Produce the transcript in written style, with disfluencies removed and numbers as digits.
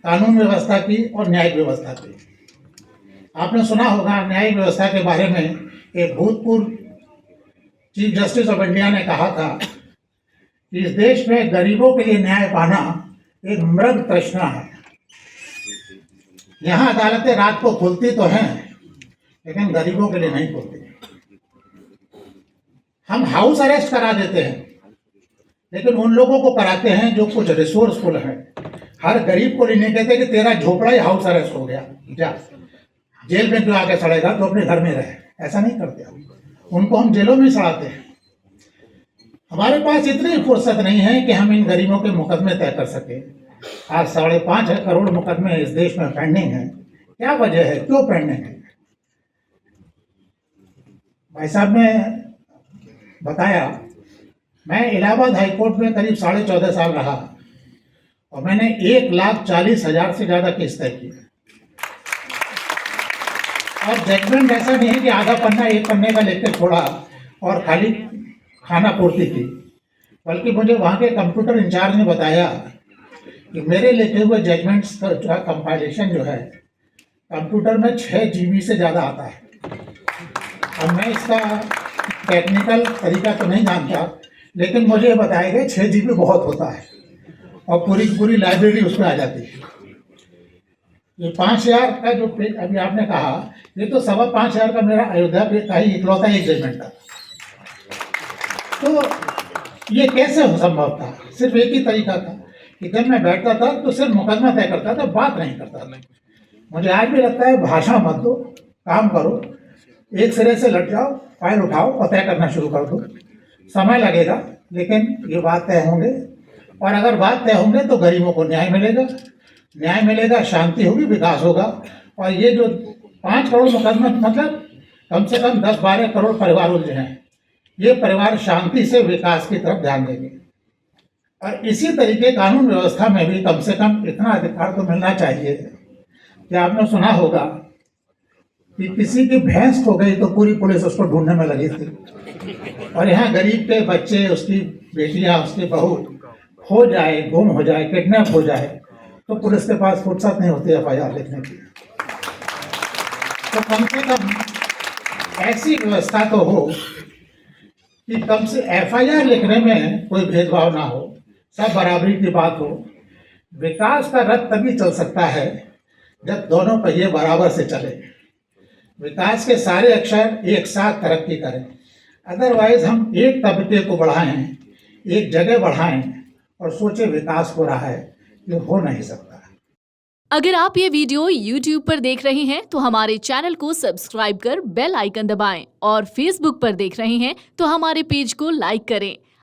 कानून व्यवस्था की और न्यायिक व्यवस्था की। आपने सुना होगा न्यायिक व्यवस्था के बारे में, एक भूतपूर्व चीफ जस्टिस ऑफ इंडिया ने कहा था कि इस देश में गरीबों के लिए न्याय पाना एक मृग तृष्णा है। यहाँ अदालतें रात को खुलती तो हैं, लेकिन गरीबों के लिए नहीं खुलती। हम हाउस अरेस्ट करा देते हैं, लेकिन उन लोगों को कराते हैं जो कुछ रिसोर्सफुल हैं। हर गरीब को नहीं कहते कि तेरा झोपड़ा ही हाउस अरेस्ट हो गया, जा जेल में क्यों आके सड़ेगा, तो अपने घर में रहे। ऐसा नहीं करते हम, उनको हम जेलों में सड़ाते हैं। हमारे पास इतनी फुर्सत नहीं है कि हम इन गरीबों के मुकदमे तय कर सके। आज 5.5 करोड़ मुकदमे इस देश में पेंडिंग हैं। क्या वजह है, क्यों पेंडिंग है? भाई साहब ने बताया, मैं इलाहाबाद हाईकोर्ट में करीब 14.5 साल रहा और मैंने 1,40,000 से ज्यादा केस तय किए। और जजमेंट ऐसा नहीं है कि आधा पन्ना एक पन्ने का लेकर छोड़ा और खाली खाना पूर्ति की, बल्कि मुझे वहाँ के कंप्यूटर इंचार्ज ने बताया कि मेरे लिखे हुए जजमेंट्स का कंपाइलेशन जो है कंप्यूटर में 6 GB से ज़्यादा आता है। अब मैं इसका टेक्निकल तरीका तो नहीं जानता, लेकिन मुझे बताया गया 6 GB बहुत होता है और पूरी लाइब्रेरी उसमें आ जाती है। ये 5,000 का जो अभी आपने कहा, ये तो 5,25,000 का मेरा अयोध्या पे का ही इकलौता एक जजमेंट था। तो ये कैसे संभव था? सिर्फ एक ही तरीका था कि जब मैं बैठता था तो सिर्फ मुकदमा तय करता था, बात नहीं करता था। मुझे आज भी लगता है भाषण मत दो, काम करो, एक सिरे से लट जाओ, फाइल उठाओ और तय करना शुरू कर दो। समय लगेगा, लेकिन ये बात तय होंगे, और अगर बात तय होंगे तो गरीबों को न्याय मिलेगा, शांति होगी, विकास होगा। और ये जो 5 करोड़ मुकदमा, मतलब कम से कम 10-12 करोड़ परिवार उलझे हैं, ये परिवार शांति से विकास की तरफ ध्यान देंगे। और इसी तरीके कानून व्यवस्था में भी कम से कम इतना अधिकार तो मिलना चाहिए कि आपने सुना होगा कि किसी की भैंस खो गई तो पूरी पुलिस उसको ढूंढने में लगी थी, और यहाँ गरीब के बच्चे, उसकी बेटियां, उसकी बहू खो जाए, गुम हो जाए, किडनैप हो जाए, तो पुलिस के पास फुर्सत नहीं होती FIR लिखने की। तो कम से कम ऐसी व्यवस्था तो हो कि कम से FIR लिखने में कोई भेदभाव ना हो, सब बराबरी की बात हो। विकास का रथ तभी चल सकता है जब दोनों पहिए बराबर से चले, विकास के सारे अक्षर एक साथ तरक्की करें। अदरवाइज हम एक तबके को बढ़ाएं, एक जगह बढ़ाएं और सोचे विकास हो रहा है, ये हो नहीं सकता। अगर आप ये वीडियो YouTube पर देख रहे हैं तो हमारे चैनल को सब्सक्राइब कर बेल आइकन दबाएं, और Facebook पर देख रहे हैं तो हमारे पेज को लाइक करें।